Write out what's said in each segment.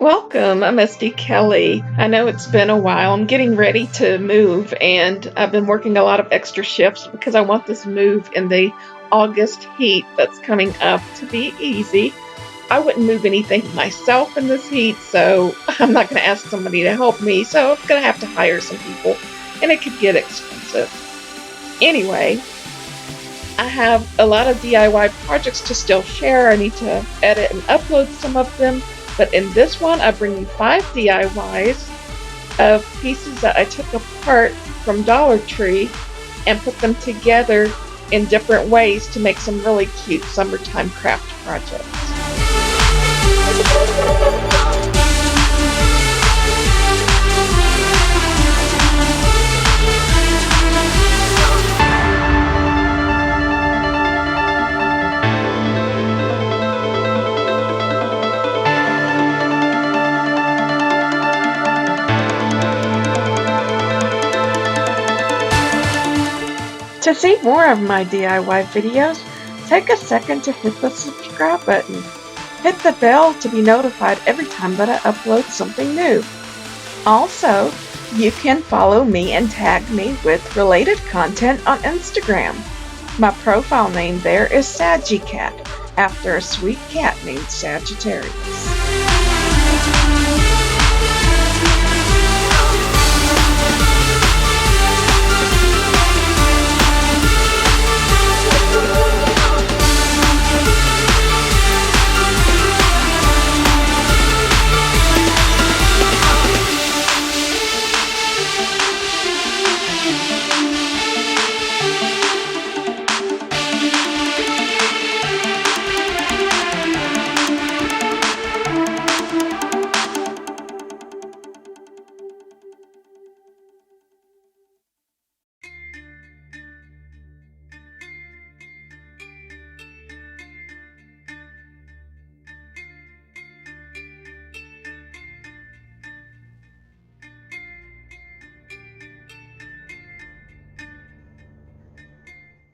Welcome, I'm Misty Kelley. I know it's been a while. I'm getting ready to move, and I've been working a lot of extra shifts because I want this move in the August heat that's coming up to be easy. I wouldn't move anything myself in this heat, so I'm not going to ask somebody to help me, so I'm going to have to hire some people, and it could get expensive. Anyway, I have a lot of DIY projects to still share. I need to edit and upload some of them. But in this one, I bring you 5 DIYs of pieces that I took apart from Dollar Tree and put them together in different ways to make some really cute summertime craft projects. To see more of my DIY videos, take a second to hit the subscribe button. Hit the bell to be notified every time that I upload something new. Also, you can follow me and tag me with related content on Instagram. My profile name there is Saggycat, after a sweet cat named Sagittarius.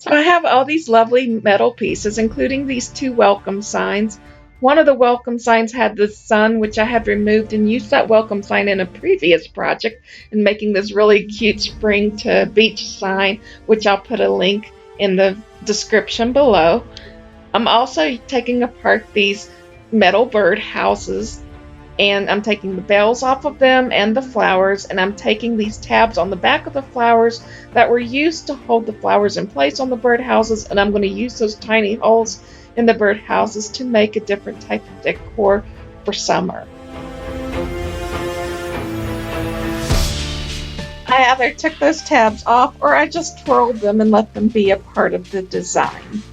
So I have all these lovely metal pieces, including these 2 welcome signs. One of the welcome signs had the sun, which I had removed and used that welcome sign in a previous project and making this really cute spring to beach sign, which I'll put a link in the description below. I'm also taking apart these metal bird houses, and I'm taking the bells off of them and the flowers, and I'm taking these tabs on the back of the flowers that were used to hold the flowers in place on the birdhouses, and I'm going to use those tiny holes in the birdhouses to make a different type of decor for summer. I either took those tabs off or I just twirled them and let them be a part of the design.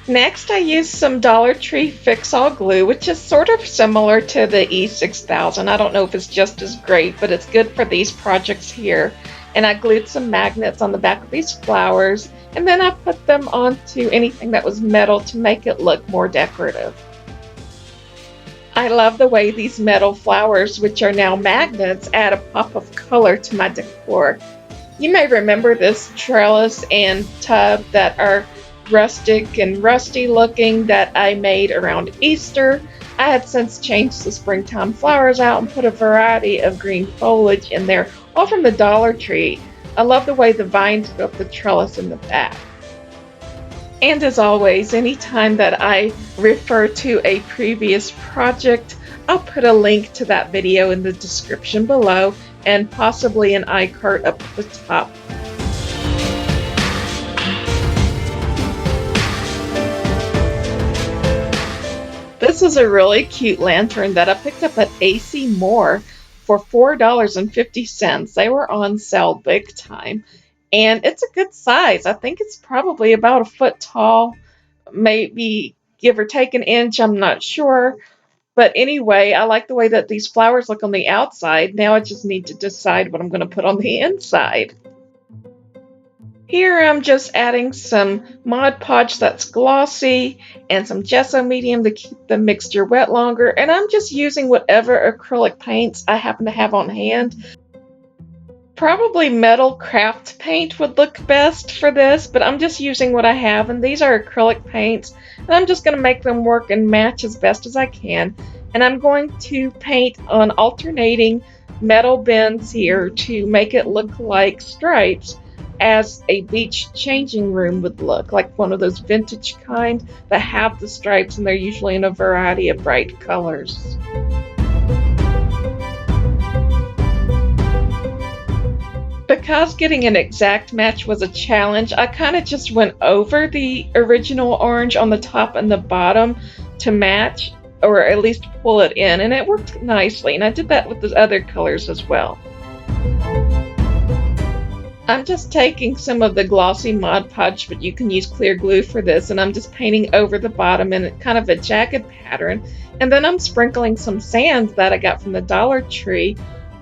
Next, I used some Dollar Tree Fix-All glue, which is sort of similar to the E6000. I don't know if it's just as great, but it's good for these projects here. And I glued some magnets on the back of these flowers, and then I put them onto anything that was metal to make it look more decorative. I love the way these metal flowers, which are now magnets, add a pop of color to my decor. You may remember this trellis and tub that are rustic and rusty looking that I made around Easter. I had since changed the springtime flowers out and put a variety of green foliage in there, all from the Dollar Tree. I love the way the vines go up the trellis in the back. And as always, anytime that I refer to a previous project, I'll put a link to that video in the description below and possibly an iCard up at the top. This is a really cute lantern that I picked up at AC Moore for $4.50. They were on sale big time, and it's a good size. I think it's probably about a foot tall, maybe give or take an inch, I'm not sure. But anyway, I like the way that these flowers look on the outside. Now I just need to decide what I'm going to put on the inside. Here I'm just adding some Mod Podge that's glossy and some gesso medium to keep the mixture wet longer, and I'm just using whatever acrylic paints I happen to have on hand. Probably metal craft paint would look best for this, but I'm just using what I have, and these are acrylic paints, and I'm just going to make them work and match as best as I can. And I'm going to paint on alternating metal bends here to make it look like stripes, as a beach changing room would look, like one of those vintage kind that have the stripes, and they're usually in a variety of bright colors. Because getting an exact match was a challenge, I kind of just went over the original orange on the top and the bottom to match, or at least pull it in, and it worked nicely. And I did that with the other colors as well. I'm just taking some of the glossy Mod Podge, but you can use clear glue for this, and I'm just painting over the bottom in kind of a jagged pattern. And then I'm sprinkling some sand that I got from the Dollar Tree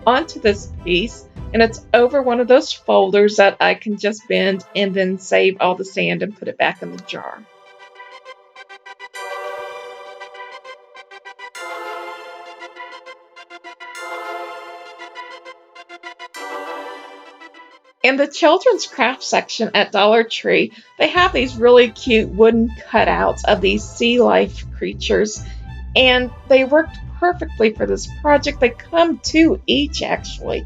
onto this piece, and it's over one of those folders that I can just bend and then save all the sand and put it back in the jar. In the children's craft section at Dollar Tree, they have these really cute wooden cutouts of these sea life creatures, and they worked perfectly for this project. They come two each actually.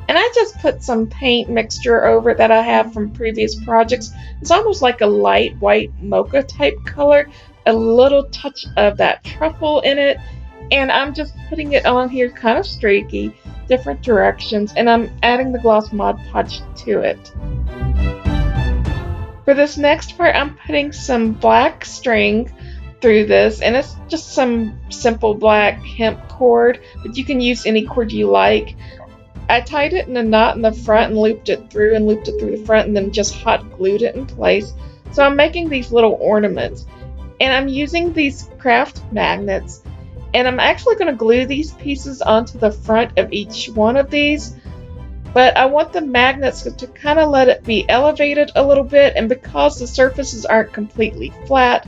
And I just put some paint mixture over it that I have from previous projects. It's almost like a light white mocha type color, a little touch of that truffle in it, and I'm just putting it on here kind of streaky, different directions, and I'm adding the gloss Mod Podge to it. For this next part, I'm putting some black string through this, and it's just some simple black hemp cord, but you can use any cord you like. I tied it in a knot in the front and looped it through the front, and then just hot glued it in place. So I'm making these little ornaments, and I'm using these craft magnets, and I'm actually going to glue these pieces onto the front of each one of these, but I want the magnets to kind of let it be elevated a little bit, and because the surfaces aren't completely flat,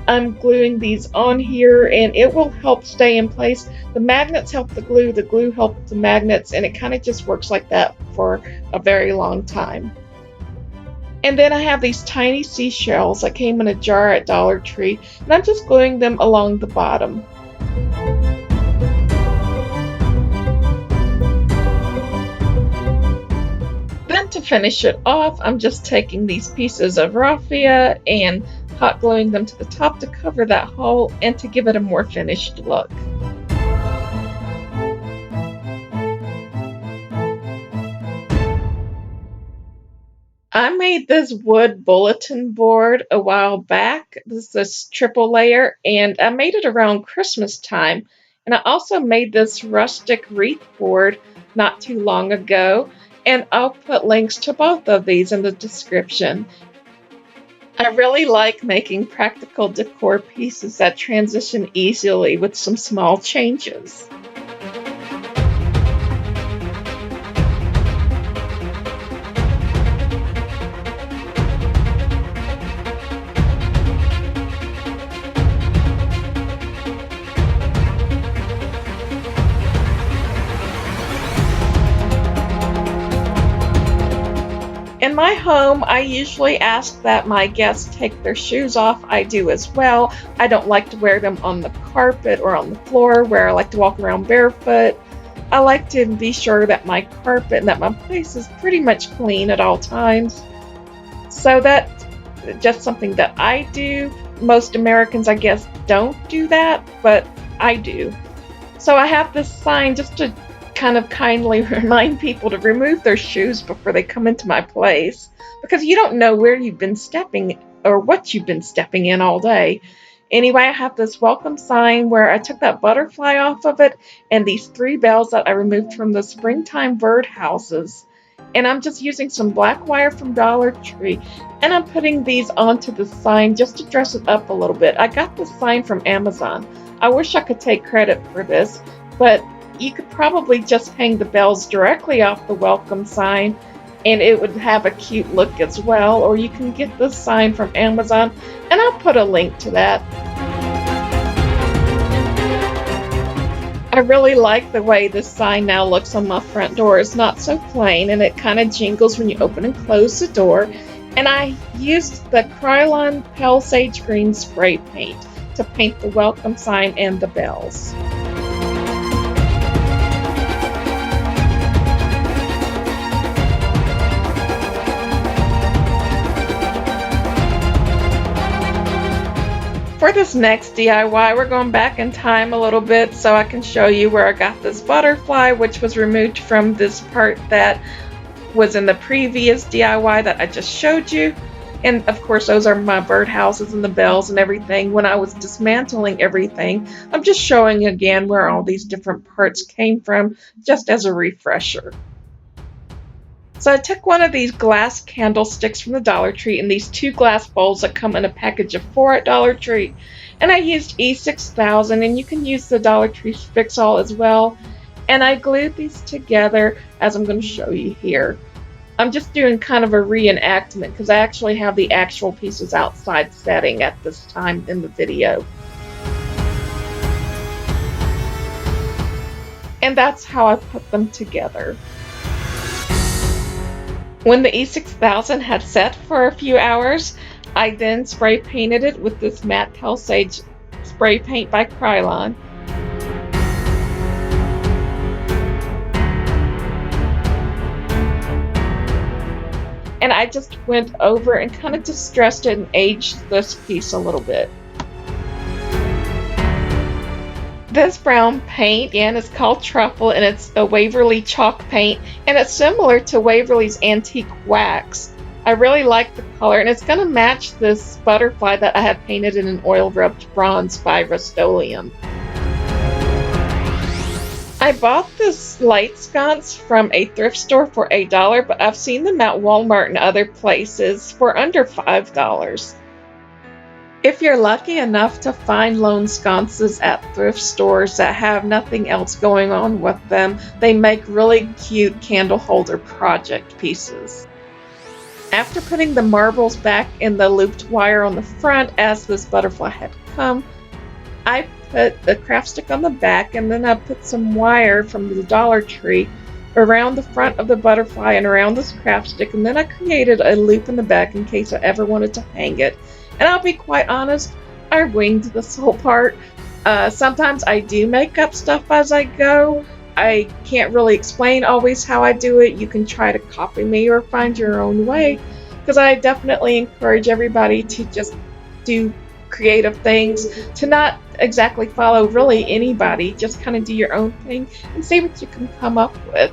I'm gluing these on here, and it will help stay in place. The magnets help the glue helps the magnets, and it kind of just works like that for a very long time. And then I have these tiny seashells that came in a jar at Dollar Tree, and I'm just gluing them along the bottom. Then to finish it off, I'm just taking these pieces of raffia and hot gluing them to the top to cover that hole and to give it a more finished look. I made this wood bulletin board a while back. This is this triple layer, and I made it around Christmas time. And I also made this rustic wreath board not too long ago, and I'll put links to both of these in the description. I really like making practical decor pieces that transition easily with some small changes. In my home, I usually ask that my guests take their shoes off. I do as well. I don't like to wear them on the carpet or on the floor where I like to walk around barefoot. I like to be sure that my carpet and that my place is pretty much clean at all times. So that's just something that I do. Most Americans, I guess, don't do that, but I do. So I have this sign just to kind of kindly remind people to remove their shoes before they come into my place, because you don't know where you've been stepping or what you've been stepping in all day. Anyway, I have this welcome sign where I took that butterfly off of it and these 3 bells that I removed from the springtime bird houses. And I'm just using some black wire from Dollar Tree, and I'm putting these onto the sign just to dress it up a little bit. I got this sign from Amazon. I wish I could take credit for this, but you could probably just hang the bells directly off the welcome sign and it would have a cute look as well, or you can get this sign from Amazon, and I'll put a link to that. I really like the way this sign now looks on my front door. It's not so plain, and it kind of jingles when you open and close the door. And I used the Krylon Pale Sage Green spray paint to paint the welcome sign and the bells. For this next DIY, we're going back in time a little bit so I can show you where I got this butterfly, which was removed from this part that was in the previous DIY that I just showed you. And of course, those are my birdhouses and the bells and everything. When I was dismantling everything, I'm just showing again where all these different parts came from, just as a refresher. So I took one of these glass candlesticks from the Dollar Tree and these 2 glass bowls that come in a package of 4 at Dollar Tree. And I used E6000, and you can use the Dollar Tree Fix-All as well. And I glued these together as I'm going to show you here. I'm just doing kind of a reenactment because I actually have the actual pieces outside setting at this time in the video. And that's how I put them together. When the E6000 had set for a few hours, I then spray painted it with this matte Pale Sage spray paint by Krylon. And I just went over and kind of distressed it and aged this piece a little bit. This brown paint, again, is called Truffle, and it's a Waverly chalk paint, and it's similar to Waverly's Antique Wax. I really like the color, and it's going to match this butterfly that I had painted in an oil rubbed bronze by Rust-Oleum. I bought this light sconce from a thrift store for $1, but I've seen them at Walmart and other places for under $5. If you're lucky enough to find lone sconces at thrift stores that have nothing else going on with them, they make really cute candle holder project pieces. After putting the marbles back in the looped wire on the front as this butterfly had come, I put the craft stick on the back, and then I put some wire from the Dollar Tree around the front of the butterfly and around this craft stick, and then I created a loop in the back in case I ever wanted to hang it. And I'll be quite honest, I winged this whole part. Sometimes I do make up stuff as I go. I can't really explain always how I do it. You can try to copy me or find your own way, because I definitely encourage everybody to just do creative things, to not exactly follow really anybody, just kind of do your own thing and see what you can come up with.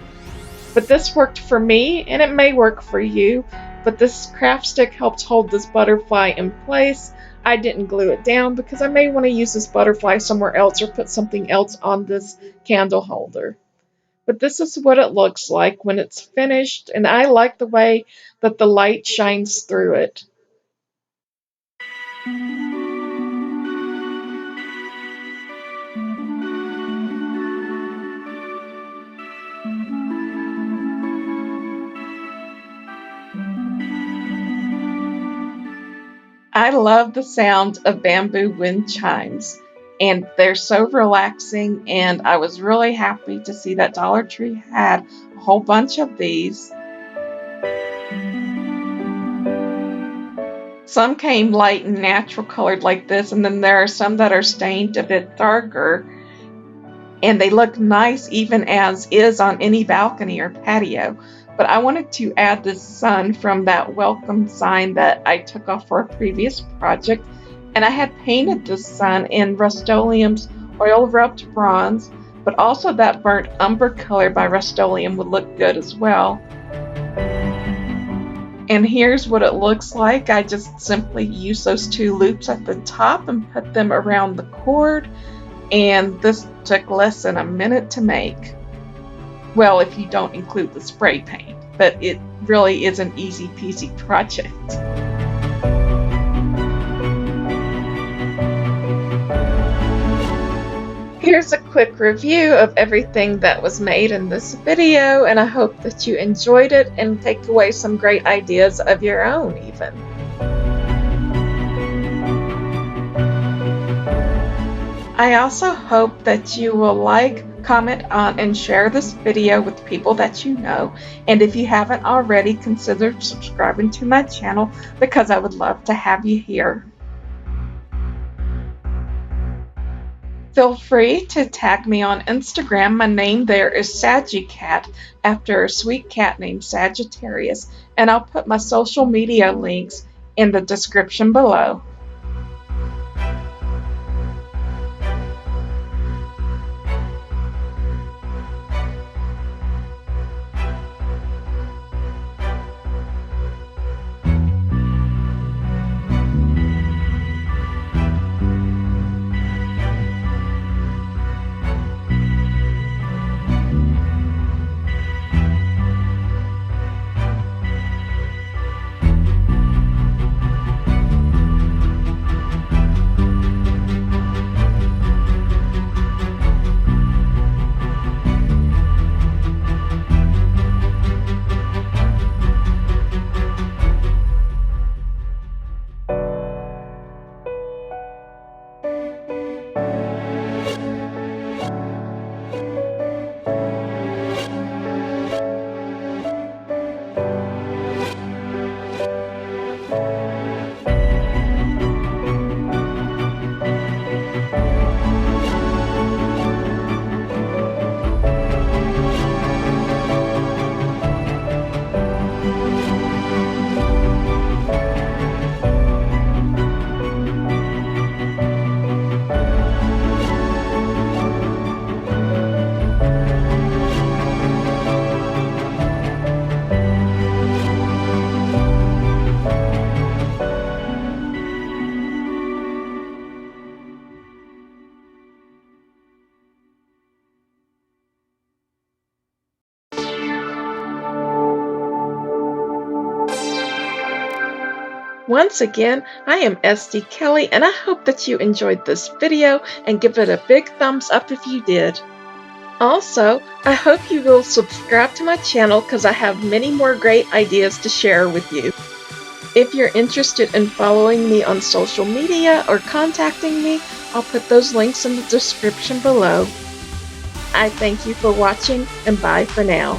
But this worked for me, and it may work for you. But this craft stick helps hold this butterfly in place. I didn't glue it down because I may want to use this butterfly somewhere else or put something else on this candle holder. But this is what it looks like when it's finished, and I like the way that the light shines through it. I love the sound of bamboo wind chimes, and they're so relaxing, and I was really happy to see that Dollar Tree had a whole bunch of these. Some came light and natural colored like this, and then there are some that are stained a bit darker, and they look nice even as is on any balcony or patio. But I wanted to add this sun from that welcome sign that I took off for a previous project, and I had painted this sun in Rust-Oleum's oil rubbed bronze, but also that burnt umber color by Rust-Oleum would look good as well. And here's what it looks like. I just simply use those 2 loops at the top and put them around the cord, and this took less than a minute to make. Well, if you don't include the spray paint, but it really is an easy peasy project. Here's a quick review of everything that was made in this video, and I hope that you enjoyed it and take away some great ideas of your own even. I also hope that you will like, comment on and share this video with people that you know. And if you haven't already, consider subscribing to my channel because I would love to have you here. Feel free to tag me on Instagram. My name there is Saggycat, after a sweet cat named Sagittarius, and I'll put my social media links in the description below. Once again, I am SD Kelley, and I hope that you enjoyed this video and give it a big thumbs up if you did. Also, I hope you will subscribe to my channel because I have many more great ideas to share with you. If you're interested in following me on social media or contacting me, I'll put those links in the description below. I thank you for watching, and bye for now.